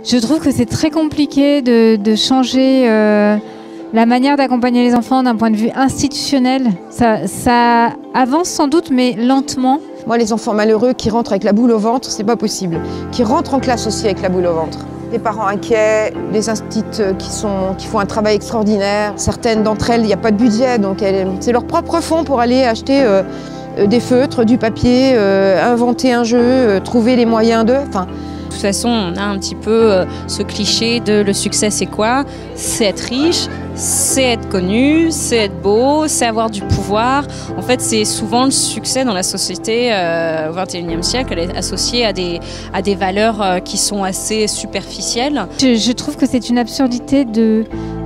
Je trouve que c'est très compliqué de changer la manière d'accompagner les enfants d'un point de vue institutionnel. Ça avance sans doute, mais lentement. Moi, les enfants malheureux qui rentrent avec la boule au ventre, c'est pas possible. Qui rentrent en classe aussi avec la boule au ventre. Les parents inquiets, les instituts qui font un travail extraordinaire. Certaines d'entre elles, il n'y a pas de budget, donc c'est leur propre fonds pour aller acheter des feutres, du papier, inventer un jeu, trouver les moyens de... De toute façon, on a un petit peu ce cliché de le succès, c'est quoi? C'est être riche, c'est être connu, c'est être beau, c'est avoir du pouvoir. En fait, c'est souvent le succès dans la société au XXIe siècle, elle est associée à des valeurs qui sont assez superficielles. Je trouve que c'est une absurdité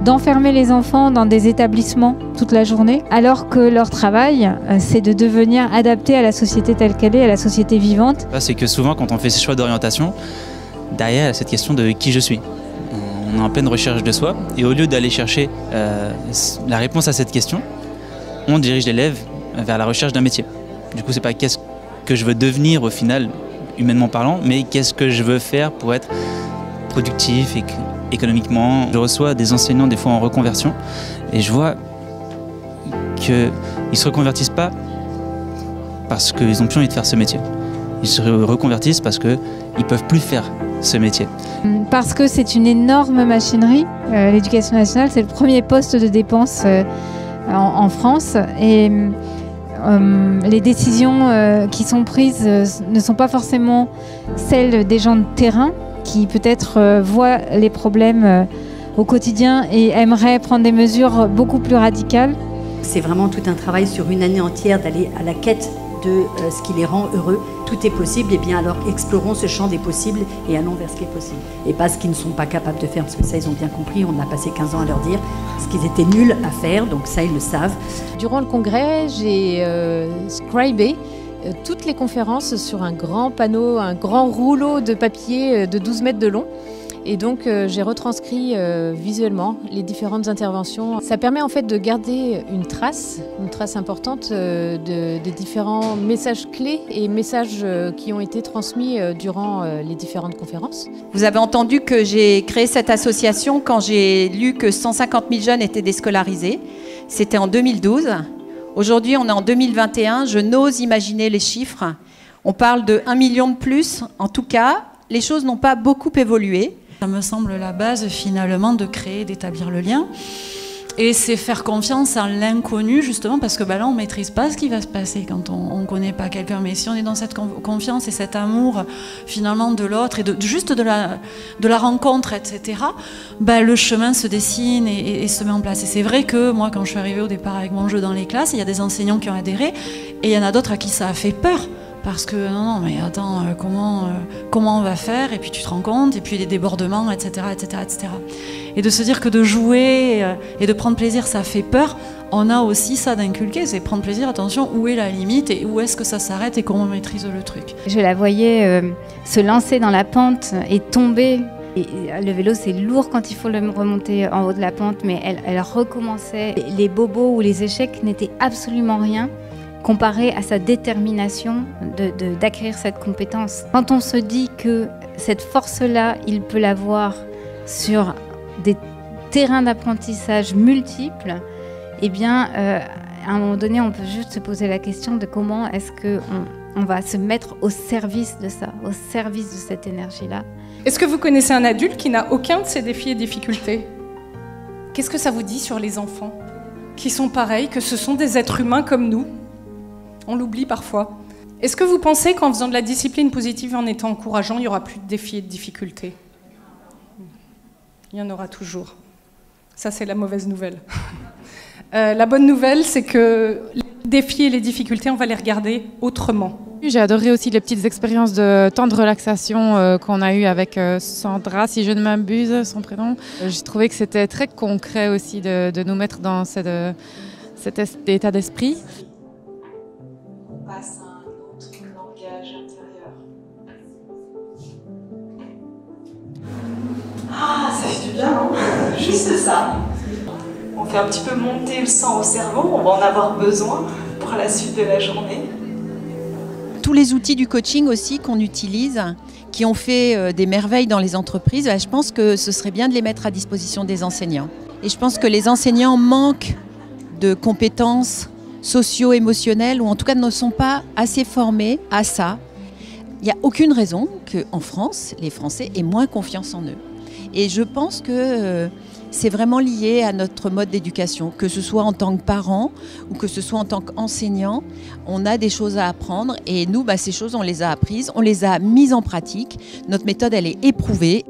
d'enfermer les enfants dans des établissements toute la journée, alors que leur travail, c'est de devenir adapté à la société telle qu'elle est, à la société vivante. C'est que souvent, quand on fait ses choix d'orientation, derrière, il y a cette question de qui je suis. On est en pleine recherche de soi, et au lieu d'aller chercher la réponse à cette question, on dirige l'élève vers la recherche d'un métier. Du coup, c'est pas qu'est-ce que je veux devenir au final, humainement parlant, mais qu'est-ce que je veux faire pour être productif et économiquement. Je reçois des enseignants des fois en reconversion et je vois qu'ils ne se reconvertissent pas parce qu'ils n'ont plus envie de faire ce métier. Ils se reconvertissent parce qu'ils ne peuvent plus faire ce métier. Parce que c'est une énorme machinerie. L'éducation nationale, c'est le premier poste de dépense en France. Et les décisions qui sont prises ne sont pas forcément celles des gens de terrain qui peut-être voient les problèmes au quotidien et aimeraient prendre des mesures beaucoup plus radicales. C'est vraiment tout un travail sur une année entière d'aller à la quête de ce qui les rend heureux. Tout est possible, et bien alors explorons ce champ des possibles et allons vers ce qui est possible. Et pas ce qu'ils ne sont pas capables de faire, parce que ça ils ont bien compris, on a passé 15 ans à leur dire ce qu'ils étaient nuls à faire, donc ça ils le savent. Durant le congrès, j'ai scribé toutes les conférences sur un grand panneau, un grand rouleau de papier de 12 mètres de long. Et donc j'ai retranscrit visuellement les différentes interventions. Ça permet en fait de garder une trace importante des différents messages clés et messages qui ont été transmis durant les différentes conférences. Vous avez entendu que j'ai créé cette association quand j'ai lu que 150 000 jeunes étaient déscolarisés. C'était en 2012. Aujourd'hui, on est en 2021. Je n'ose imaginer les chiffres. On parle de 1 million de plus. En tout cas, les choses n'ont pas beaucoup évolué. Ça me semble la base finalement de créer, d'établir le lien. Et c'est faire confiance en l'inconnu justement parce que là on ne maîtrise pas ce qui va se passer quand on ne connaît pas quelqu'un. Mais si on est dans cette confiance et cet amour finalement de l'autre et juste de la rencontre, etc., le chemin se dessine et se met en place. Et c'est vrai que moi quand je suis arrivée au départ avec mon jeu dans les classes, il y a des enseignants qui ont adhéré et il y en a d'autres à qui ça a fait peur. Parce que non mais attends, comment on va faire? Et puis tu te rends compte, et puis les débordements, etc., etc., etc. Et de se dire que de jouer et de prendre plaisir, ça fait peur, on a aussi ça d'inculquer, c'est prendre plaisir, attention, où est la limite et où est-ce que ça s'arrête et comment on maîtrise le truc. Je la voyais se lancer dans la pente et tomber. Et le vélo, c'est lourd quand il faut le remonter en haut de la pente, mais elle recommençait. Les bobos ou les échecs n'étaient absolument rien comparé à sa détermination d'acquérir cette compétence. Quand on se dit que cette force-là, il peut l'avoir sur des terrains d'apprentissage multiples, eh bien, à un moment donné, on peut juste se poser la question de comment est-ce qu'on va se mettre au service de ça, au service de cette énergie-là. Est-ce que vous connaissez un adulte qui n'a aucun de ces défis et difficultés? Qu'est-ce que ça vous dit sur les enfants qui sont pareils, que ce sont des êtres humains comme nous? On l'oublie parfois. Est-ce que vous pensez qu'en faisant de la discipline positive et en étant encourageant, il n'y aura plus de défis et de difficultés? Il y en aura toujours. Ça, c'est la mauvaise nouvelle. La bonne nouvelle, c'est que les défis et les difficultés, on va les regarder autrement. J'ai adoré aussi les petites expériences de temps de relaxation qu'on a eues avec Sandra, si je ne m'abuse, son prénom. J'ai trouvé que c'était très concret aussi de nous mettre dans cet état d'esprit. Passe à un autre langage intérieur. Ah, ça fait du bien, non? Juste ça. On fait un petit peu monter le sang au cerveau, on va en avoir besoin pour la suite de la journée. tous les outils du coaching aussi qu'on utilise, qui ont fait des merveilles dans les entreprises, je pense que ce serait bien de les mettre à disposition des enseignants. Et je pense que les enseignants manquent de compétences socio-émotionnelles, ou en tout cas ne sont pas assez formés à ça. Il n'y a aucune raison qu'en France, les Français aient moins confiance en eux. Et je pense que c'est vraiment lié à notre mode d'éducation, que ce soit en tant que parents ou que ce soit en tant qu'enseignants. On a des choses à apprendre et nous, ces choses, on les a apprises, on les a mises en pratique. Notre méthode, elle est éprouvée.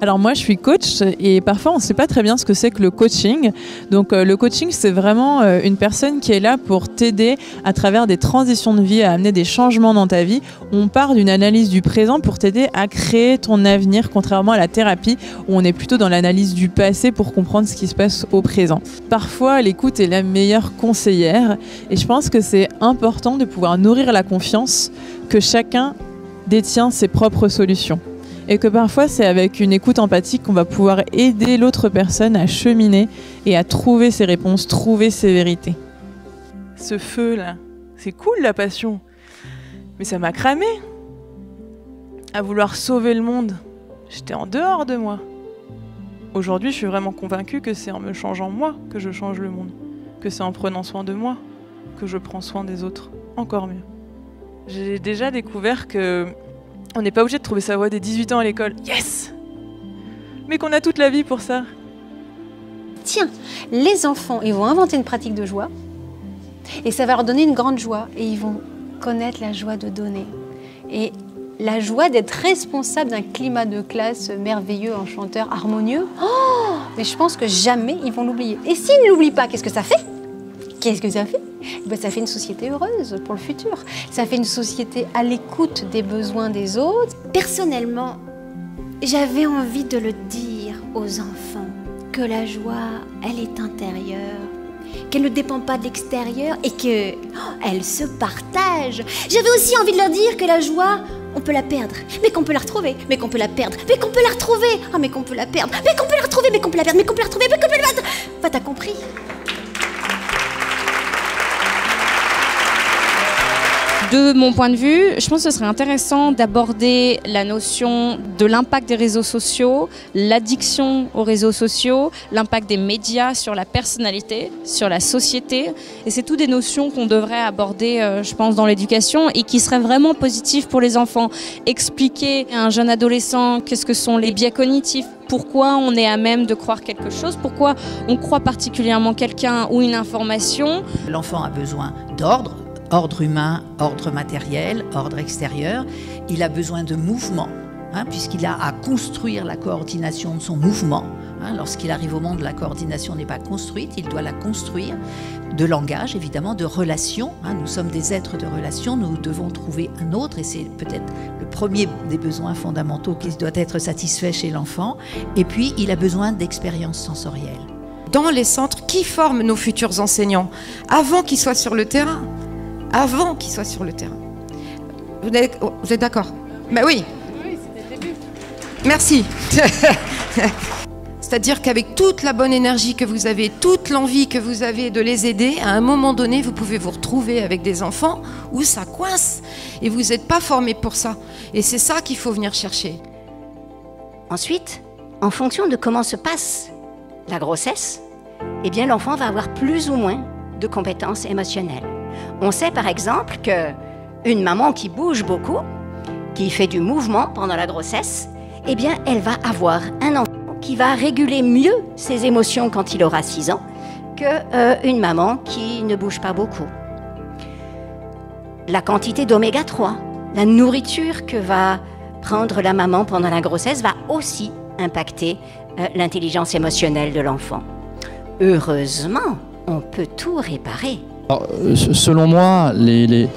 Alors moi je suis coach et parfois on ne sait pas très bien ce que c'est que le coaching. Donc le coaching c'est vraiment une personne qui est là pour t'aider à travers des transitions de vie, à amener des changements dans ta vie. On part d'une analyse du présent pour t'aider à créer ton avenir, contrairement à la thérapie où on est plutôt dans l'analyse du passé pour comprendre ce qui se passe au présent. Parfois l'écoute est la meilleure conseillère et je pense que c'est important de pouvoir nourrir la confiance que chacun détient ses propres solutions. Et que parfois c'est avec une écoute empathique qu'on va pouvoir aider l'autre personne à cheminer et à trouver ses réponses, trouver ses vérités. Ce feu là, c'est cool la passion, mais ça m'a cramé. À vouloir sauver le monde, j'étais en dehors de moi. Aujourd'hui je suis vraiment convaincue que c'est en me changeant moi que je change le monde, que c'est en prenant soin de moi que je prends soin des autres, encore mieux. J'ai déjà découvert que on n'est pas obligé de trouver sa voie dès 18 ans à l'école. Yes! Mais qu'on a toute la vie pour ça. Tiens, les enfants, ils vont inventer une pratique de joie et ça va leur donner une grande joie et ils vont connaître la joie de donner. Et la joie d'être responsable d'un climat de classe merveilleux, enchanteur, harmonieux. Oh, mais je pense que jamais ils vont l'oublier. Et s'ils ne l'oublient pas, qu'est-ce que ça fait? Qu'est-ce que ça fait? Ça fait une société heureuse pour le futur. Ça fait une société à l'écoute des besoins des autres. Personnellement, j'avais envie de le dire aux enfants, que la joie, elle est intérieure, qu'elle ne dépend pas de l'extérieur et qu'elle se partage. J'avais aussi envie de leur dire que la joie, on peut la perdre, mais qu'on peut la retrouver, mais qu'on peut la perdre, mais qu'on peut la retrouver, mais qu'on peut la perdre, mais qu'on peut la retrouver, mais qu'on peut la perdre, mais qu'on peut la retrouver, mais qu'on peut la perdre. Enfin, t'as compris? De mon point de vue, je pense que ce serait intéressant d'aborder la notion de l'impact des réseaux sociaux, l'addiction aux réseaux sociaux, l'impact des médias sur la personnalité, sur la société. Et c'est toutes des notions qu'on devrait aborder, je pense, dans l'éducation et qui seraient vraiment positives pour les enfants. Expliquer à un jeune adolescent qu'est-ce que sont les biais cognitifs, pourquoi on est à même de croire quelque chose, pourquoi on croit particulièrement quelqu'un ou une information. L'enfant a besoin d'ordre. Ordre humain, ordre matériel, ordre extérieur. Il a besoin de mouvement, puisqu'il a à construire la coordination de son mouvement. Lorsqu'il arrive au monde, la coordination n'est pas construite, il doit la construire. De langage, évidemment, de relations. Nous sommes des êtres de relations, nous devons trouver un autre, et c'est peut-être le premier des besoins fondamentaux qui doit être satisfait chez l'enfant. Et puis, il a besoin d'expériences sensorielles. Dans les centres, qui forment nos futurs enseignants avant qu'ils soient sur le terrain? Avant qu'ils soient sur le terrain. Vous êtes d'accord? Ben oui. Oui, c'était le début. Merci. C'est-à-dire qu'avec toute la bonne énergie que vous avez, toute l'envie que vous avez de les aider, à un moment donné, vous pouvez vous retrouver avec des enfants où ça coince et vous n'êtes pas formé pour ça. Et c'est ça qu'il faut venir chercher. Ensuite, en fonction de comment se passe la grossesse, eh bien l'enfant va avoir plus ou moins de compétences émotionnelles. On sait par exemple qu'une maman qui bouge beaucoup, qui fait du mouvement pendant la grossesse, eh bien elle va avoir un enfant qui va réguler mieux ses émotions quand il aura 6 ans qu'une maman qui ne bouge pas beaucoup. La quantité d'oméga 3, la nourriture que va prendre la maman pendant la grossesse va aussi impacter l'intelligence émotionnelle de l'enfant. Heureusement, on peut tout réparer. Alors, selon moi, les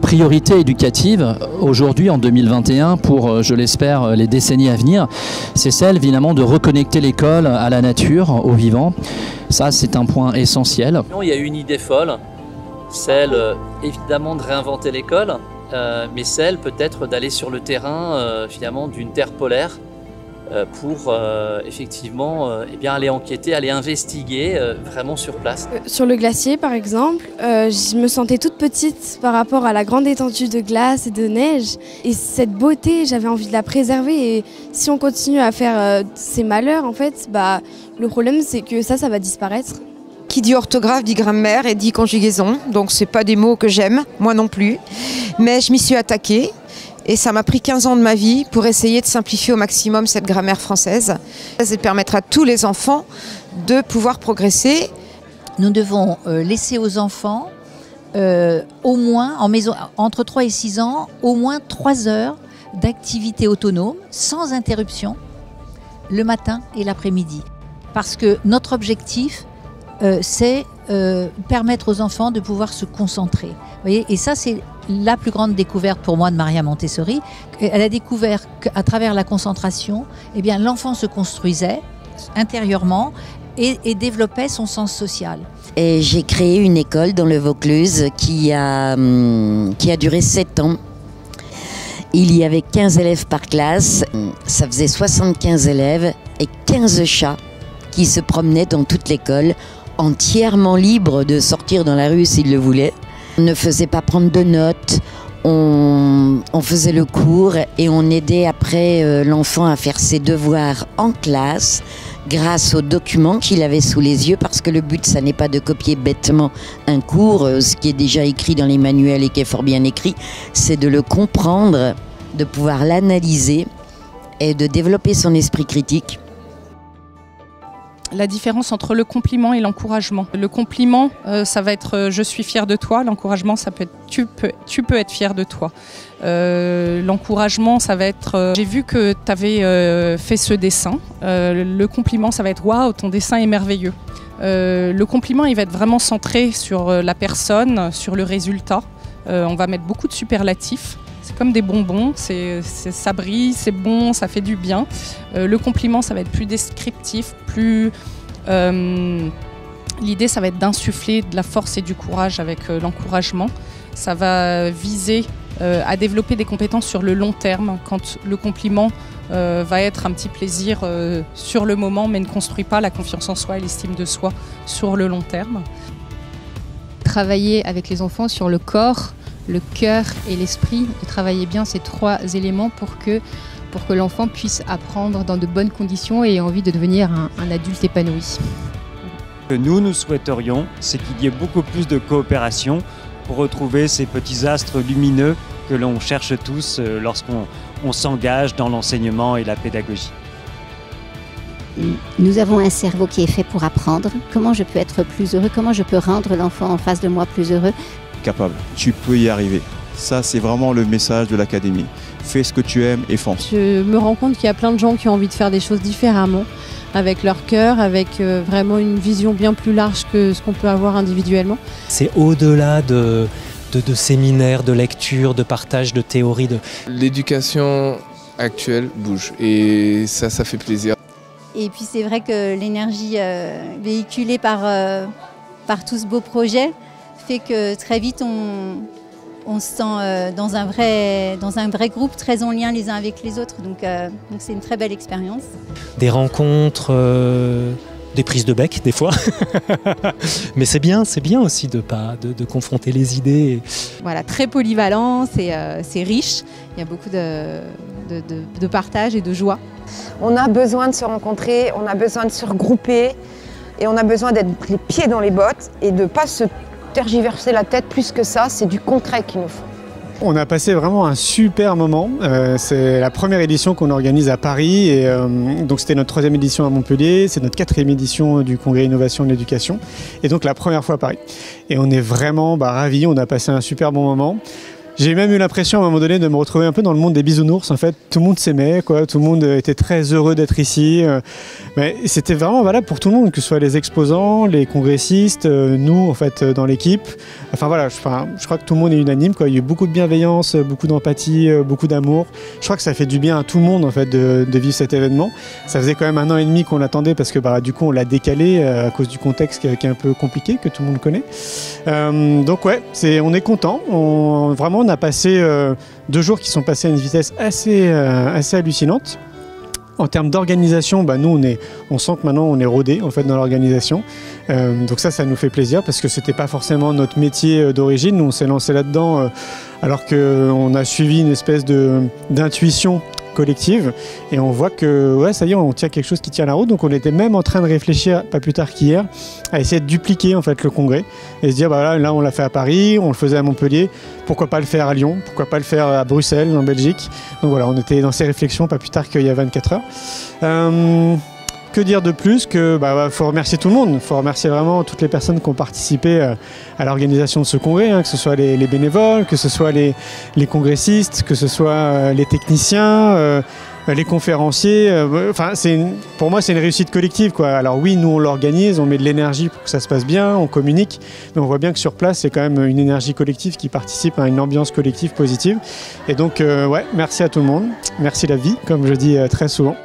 priorités éducatives aujourd'hui en 2021 pour, je l'espère, les décennies à venir, c'est celle évidemment de reconnecter l'école à la nature, au vivant. Ça, c'est un point essentiel. Il y a une idée folle, celle évidemment de réinventer l'école, mais celle peut-être d'aller sur le terrain finalement d'une terre polaire pour effectivement eh bien, aller enquêter, aller investiguer vraiment sur place. Sur le glacier par exemple, je me sentais toute petite par rapport à la grande étendue de glace et de neige. Et cette beauté, j'avais envie de la préserver. Et si on continue à faire ces malheurs, en fait, bah, le problème c'est que ça va disparaître. Qui dit orthographe dit grammaire et dit conjugaison, donc c'est pas des mots que j'aime, moi non plus. Mais je m'y suis attaquée et ça m'a pris 15 ans de ma vie pour essayer de simplifier au maximum cette grammaire française et de permettre à tous les enfants de pouvoir progresser. Nous devons laisser aux enfants au moins, entre 3 et 6 ans, au moins 3 heures d'activité autonome, sans interruption, le matin et l'après-midi. Parce que notre objectif, c'est permettre aux enfants de pouvoir se concentrer. Vous voyez, et ça, c'est la plus grande découverte pour moi de Maria Montessori. Elle a découvert qu'à travers la concentration, eh bien, l'enfant se construisait intérieurement et développait son sens social. Et j'ai créé une école dans le Vaucluse qui a duré 7 ans. Il y avait 15 élèves par classe, ça faisait 75 élèves et 15 chats qui se promenaient dans toute l'école, entièrement libres de sortir dans la rue s'ils le voulaient. On ne faisait pas prendre de notes, on faisait le cours et on aidait après l'enfant à faire ses devoirs en classe grâce aux documents qu'il avait sous les yeux, parce que le but, ça n'est pas de copier bêtement un cours, ce qui est déjà écrit dans les manuels et qui est fort bien écrit, c'est de le comprendre, de pouvoir l'analyser et de développer son esprit critique. La différence entre le compliment et l'encouragement. Le compliment, ça va être je suis fier de toi. L'encouragement, ça peut être tu peux être fier de toi. L'encouragement, ça va être j'ai vu que tu avais fait ce dessin. Le compliment, ça va être waouh, ton dessin est merveilleux. Le compliment, il va être vraiment centré sur la personne, sur le résultat. On va mettre beaucoup de superlatifs. C'est comme des bonbons, ça brille, c'est bon, ça fait du bien. Le compliment, ça va être plus descriptif, plus... L'idée, ça va être d'insuffler de la force et du courage avec l'encouragement. Ça va viser à développer des compétences sur le long terme, quand le compliment va être un petit plaisir sur le moment, mais ne construit pas la confiance en soi et l'estime de soi sur le long terme. Travailler avec les enfants sur le corps, le cœur et l'esprit, de travailler bien ces 3 éléments pour que l'enfant puisse apprendre dans de bonnes conditions et ait envie de devenir un adulte épanoui. Ce que nous souhaiterions, c'est qu'il y ait beaucoup plus de coopération pour retrouver ces petits astres lumineux que l'on cherche tous lorsqu'on s'engage dans l'enseignement et la pédagogie. Nous avons un cerveau qui est fait pour apprendre. Comment je peux être plus heureux? Comment je peux rendre l'enfant en face de moi plus heureux? Capable, tu peux y arriver. Ça, c'est vraiment le message de l'académie. Fais ce que tu aimes et fonce. Je me rends compte qu'il y a plein de gens qui ont envie de faire des choses différemment, avec leur cœur, avec vraiment une vision bien plus large que ce qu'on peut avoir individuellement. C'est au-delà de séminaires, de lectures, de partage de théories. L'éducation actuelle bouge et ça fait plaisir. Et puis c'est vrai que l'énergie véhiculée par tout ce beau projet fait que très vite on se sent dans un vrai groupe, très en lien les uns avec les autres. Donc c'est une très belle expérience. Des rencontres, des prises de bec des fois. Mais c'est bien aussi de confronter les idées. Voilà, très polyvalent, c'est riche. Il y a beaucoup de partage et de joie. On a besoin de se rencontrer, on a besoin de se regrouper et on a besoin d'être les pieds dans les bottes et de ne pas se tergiverser la tête plus que ça, c'est du concret qu'il nous faut. On a passé vraiment un super moment. C'est la première édition qu'on organise à Paris. Et, donc c'était notre 3e édition à Montpellier, c'est notre 4e édition du Congrès Innovation de l'Éducation. Et donc la première fois à Paris. Et on est vraiment ravis, on a passé un super bon moment. J'ai même eu l'impression à un moment donné de me retrouver un peu dans le monde des bisounours. En fait, tout le monde s'aimait, quoi. Tout le monde était très heureux d'être ici. Mais c'était vraiment valable pour tout le monde, que ce soit les exposants, les congressistes, nous, en fait, dans l'équipe. Enfin voilà, je crois que tout le monde est unanime, quoi. Il y a eu beaucoup de bienveillance, beaucoup d'empathie, beaucoup d'amour. Je crois que ça fait du bien à tout le monde, en fait, de vivre cet événement. Ça faisait quand même 1 an et demi qu'on l'attendait parce que du coup, on l'a décalé à cause du contexte qui est un peu compliqué, que tout le monde connaît. Donc ouais, on est content. Vraiment, on a passé 2 jours qui sont passés à une vitesse assez hallucinante. En termes d'organisation, nous on sent que maintenant on est rodé en fait dans l'organisation. Donc ça nous fait plaisir parce que c'était pas forcément notre métier d'origine. Nous on s'est lancé là-dedans alors qu'on a suivi une espèce d'intuition collective et on voit que ça y est, on tient quelque chose qui tient la route. Donc on était même en train de réfléchir, pas plus tard qu'hier, à essayer de dupliquer en fait le congrès et se dire là on l'a fait à Paris, on le faisait à Montpellier, pourquoi pas le faire à Lyon, pourquoi pas le faire à Bruxelles en Belgique. Donc voilà, on était dans ces réflexions pas plus tard qu'il y a 24 heures. Que dire de plus que faut remercier tout le monde, faut remercier vraiment toutes les personnes qui ont participé à l'organisation de ce congrès, que ce soit les bénévoles, que ce soit les congressistes, que ce soit les techniciens, les conférenciers. Pour moi c'est une réussite collective quoi. Alors oui, nous on l'organise, on met de l'énergie pour que ça se passe bien, on communique, mais on voit bien que sur place c'est quand même une énergie collective qui participe à une ambiance collective positive. Et donc merci à tout le monde, merci la vie comme je dis très souvent.